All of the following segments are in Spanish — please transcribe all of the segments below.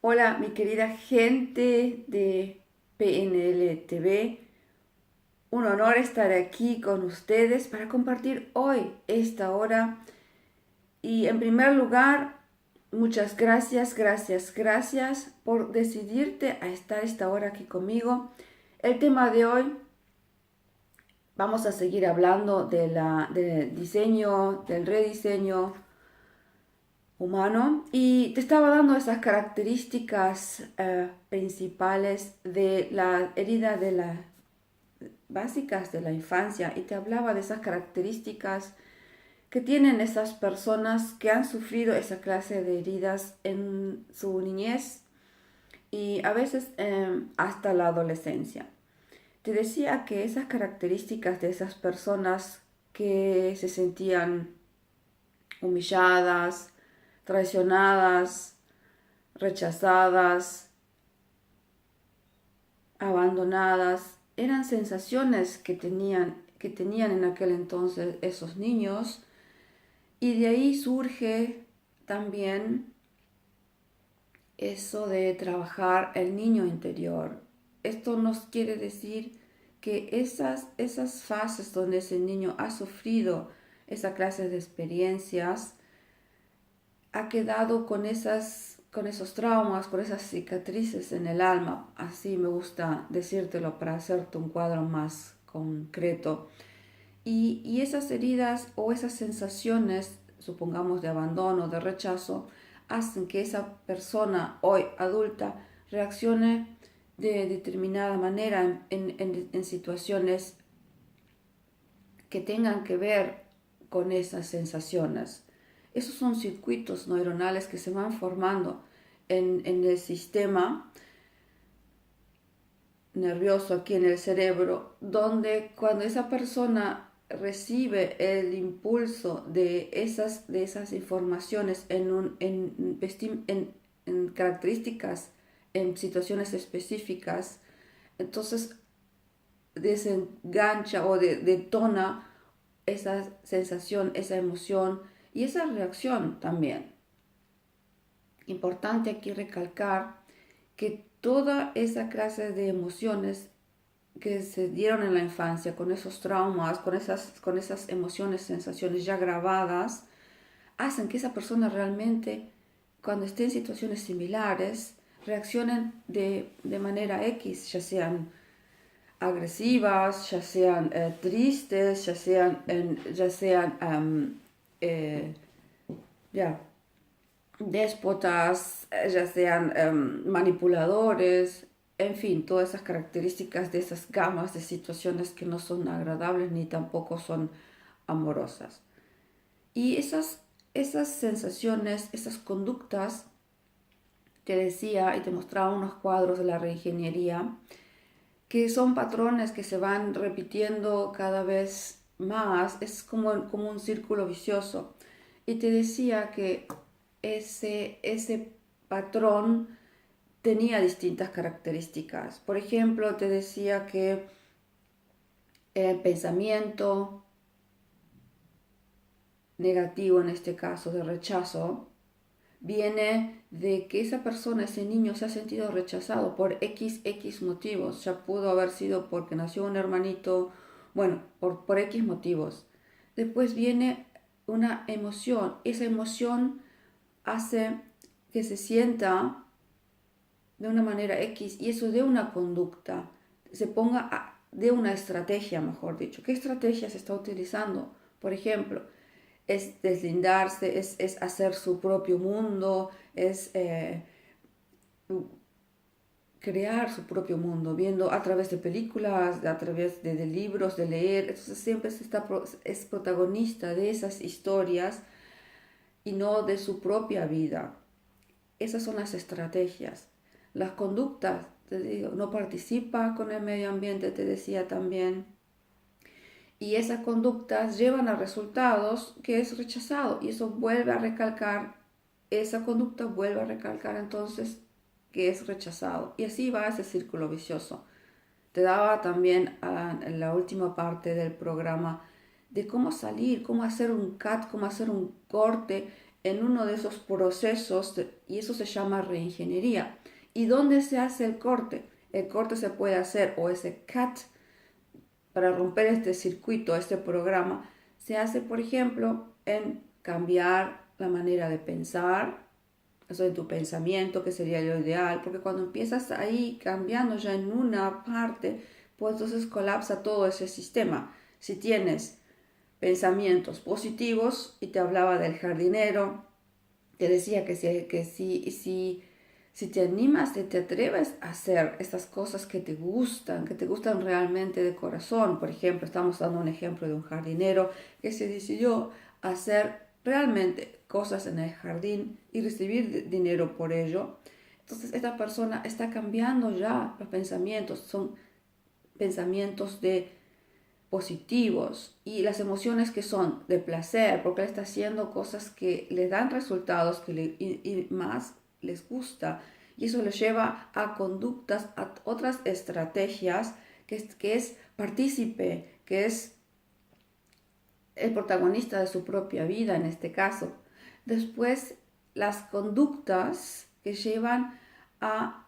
Hola, mi querida gente de PNL TV. Un honor estar aquí con ustedes para compartir hoy esta hora. Y en primer lugar, muchas gracias por decidirte a estar esta hora aquí conmigo. El tema de hoy, vamos a seguir hablando del diseño, del rediseño humano, y te estaba dando esas características principales de la herida de la básicas de la infancia, y te hablaba de esas características que tienen esas personas que han sufrido esa clase de heridas en su niñez y a veces hasta la adolescencia. Te decía que esas características de esas personas que se sentían humilladas, traicionadas, rechazadas, abandonadas, eran sensaciones que tenían en aquel entonces esos niños, y de ahí surge también eso de trabajar el niño interior. Esto nos quiere decir que esas fases donde ese niño ha sufrido esa clase de experiencias, ha quedado con esos traumas, con esas cicatrices en el alma. Así me gusta decírtelo para hacerte un cuadro más concreto. Y esas heridas o esas sensaciones, supongamos de abandono, de rechazo, hacen que esa persona hoy adulta reaccione de determinada manera en situaciones que tengan que ver con esas sensaciones. Esos son circuitos neuronales que se van formando en el sistema nervioso aquí en el cerebro, donde cuando esa persona recibe el impulso de esas informaciones en características, en situaciones específicas, entonces desengancha o detona esa sensación, esa emoción y esa reacción también. Importante aquí recalcar que toda esa clase de emociones que se dieron en la infancia, con esos traumas, con esas emociones, sensaciones ya grabadas, hacen que esa persona realmente, cuando esté en situaciones similares, reaccionen de manera X, ya sean agresivas, ya sean tristes, ya sean ya, déspotas, ya sean manipuladores, en fin, todas esas características de esas gamas de situaciones que no son agradables ni tampoco son amorosas. Y esas sensaciones, esas conductas, te decía y te mostraba unos cuadros de la reingeniería, que son patrones que se van repitiendo cada vez más, es como un círculo vicioso. Y te decía que ese patrón tenía distintas características. Por ejemplo, te decía que el pensamiento negativo, en este caso de rechazo, viene de que esa persona, ese niño, se ha sentido rechazado por X motivos. Ya pudo haber sido porque nació un hermanito, bueno, por X motivos. Después viene una emoción. Esa emoción hace que se sienta de una manera X, y eso de una conducta, se ponga de una estrategia, mejor dicho. ¿Qué estrategia se está utilizando? Por ejemplo, es deslindarse, es hacer su propio mundo, es crear su propio mundo, viendo a través de películas, a través de libros, de leer. Entonces siempre es protagonista de esas historias y no de su propia vida. Esas son las estrategias. Las conductas, te digo, no participa con el medio ambiente, te decía también. Y esas conductas llevan a resultados que es rechazado. Y eso vuelve a recalcar, esa conducta vuelve a recalcar entonces que es rechazado. Y así va ese círculo vicioso. Te daba también en la última parte del programa de cómo salir, cómo hacer un cut, cómo hacer un corte en uno de esos procesos y eso se llama reingeniería. ¿Y dónde se hace el corte? El corte se puede hacer, o ese cut, para romper este circuito, este programa, se hace, por ejemplo, en cambiar la manera de pensar, eso de tu pensamiento, que sería lo ideal, porque cuando empiezas ahí cambiando ya en una parte, pues entonces colapsa todo ese sistema. Si tienes pensamientos positivos, y te hablaba del jardinero, te decía si te animas, te atreves a hacer estas cosas que te gustan realmente de corazón. Por ejemplo, estamos dando un ejemplo de un jardinero que se decidió hacer realmente cosas en el jardín y recibir dinero por ello. Entonces esta persona está cambiando ya los pensamientos, son pensamientos de positivos, y las emociones que son de placer, porque él está haciendo cosas que le dan resultados y más les gusta, y eso le lleva a conductas, a otras estrategias, que es partícipe, que es el protagonista de su propia vida en este caso. Después, las conductas que llevan a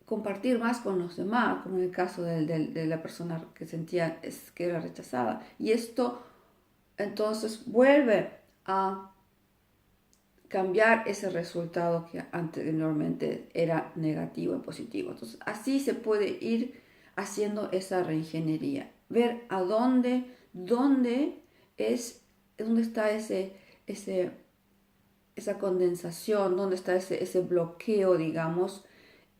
compartir más con los demás, como en el caso de la persona que sentía que era rechazada. Y esto entonces vuelve a cambiar ese resultado que anteriormente era negativo y positivo. Entonces así se puede ir haciendo esa reingeniería, ver a dónde está esa condensación, dónde está ese bloqueo, digamos.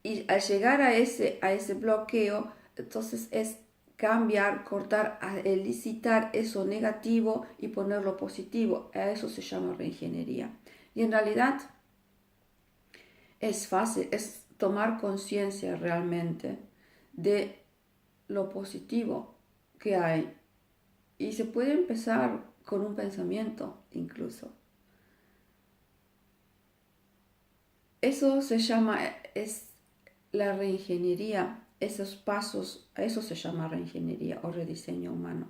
Y al llegar a ese bloqueo, entonces es cambiar, cortar, elicitar eso negativo y ponerlo positivo. A eso se llama reingeniería. Y en realidad es fácil, es tomar conciencia realmente de lo positivo que hay. Y se puede empezar con un pensamiento incluso. Eso se llama, es la reingeniería, esos pasos, a eso se llama reingeniería o rediseño humano.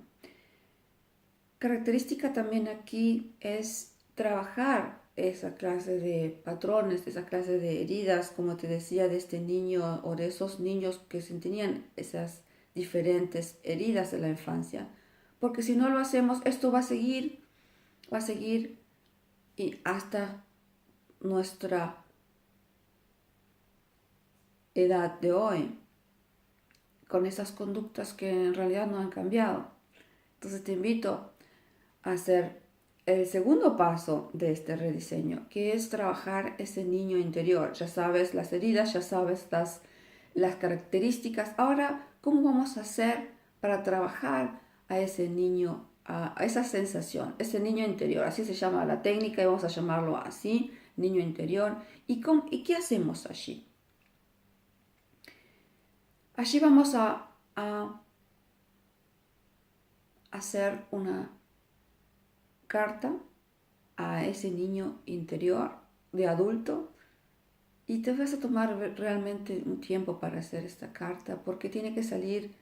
Característica también aquí es trabajar esa clase de patrones, esa clase de heridas, como te decía, de este niño o de esos niños que tenían esas diferentes heridas de la infancia. Porque si no lo hacemos, esto va a seguir y hasta nuestra edad de hoy, con esas conductas que en realidad no han cambiado. Entonces te invito a hacer el segundo paso de este rediseño, que es trabajar ese niño interior. Ya sabes las heridas, ya sabes las características. Ahora, ¿cómo vamos a hacer para trabajar a ese niño, a esa sensación, ese niño interior? Así se llama la técnica y vamos a llamarlo así, niño interior. ¿Y qué hacemos allí? Allí vamos a hacer una carta a ese niño interior de adulto, y te vas a tomar realmente un tiempo para hacer esta carta, porque tiene que salir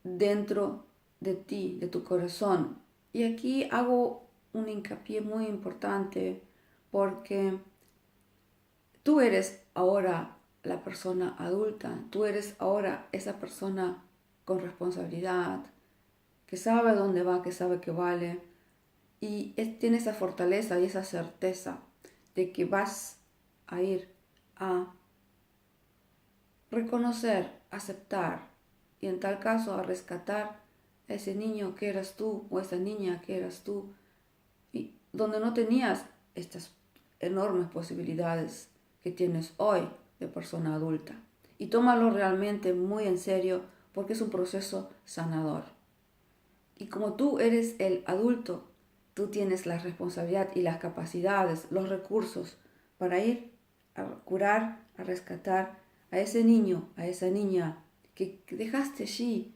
dentro de ti, de tu corazón. Y aquí hago un hincapié muy importante, porque tú eres ahora la persona adulta, tú eres ahora esa persona con responsabilidad, que sabe dónde va, que sabe que vale, y tiene esa fortaleza y esa certeza de que vas a ir a reconocer, aceptar y en tal caso a rescatar a ese niño que eras tú o esa niña que eras tú, y donde no tenías estas enormes posibilidades que tienes hoy de persona adulta. Y tómalo realmente muy en serio, porque es un proceso sanador. Y como tú eres el adulto, tú tienes la responsabilidad y las capacidades, los recursos para ir a curar, a rescatar a ese niño, a esa niña que dejaste allí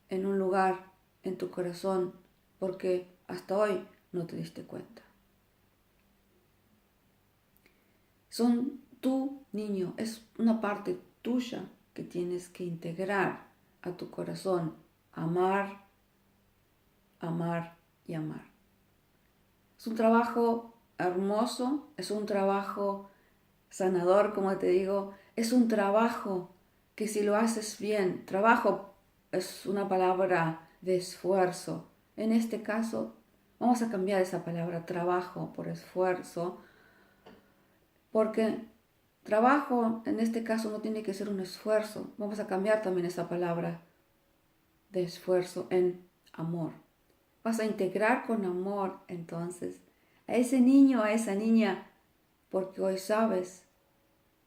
en un lugar en tu corazón porque hasta hoy no te diste cuenta. Son tu niño, es una parte tuya que tienes que integrar a tu corazón, amar, amar y amar. Es un trabajo hermoso, es un trabajo sanador, como te digo, es un trabajo que si lo haces bien, trabajo es una palabra de esfuerzo. En este caso, vamos a cambiar esa palabra trabajo por esfuerzo, porque trabajo en este caso no tiene que ser un esfuerzo. Vamos a cambiar también esa palabra de esfuerzo en amor. Vas a integrar con amor entonces a ese niño, a esa niña, porque hoy sabes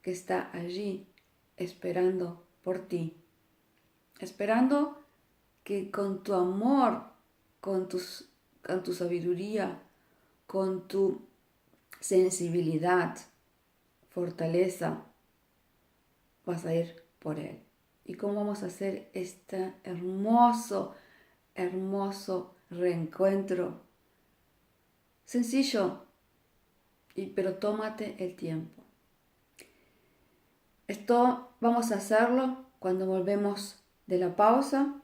que está allí esperando por ti, esperando que con tu amor, con tu sabiduría, con tu sensibilidad, fortaleza, vas a ir por él. ¿Y cómo vamos a hacer este hermoso, hermoso reencuentro? Sencillo, pero tómate el tiempo. Esto vamos a hacerlo cuando volvemos de la pausa.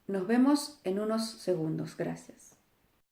Nos vemos en unos segundos. Gracias.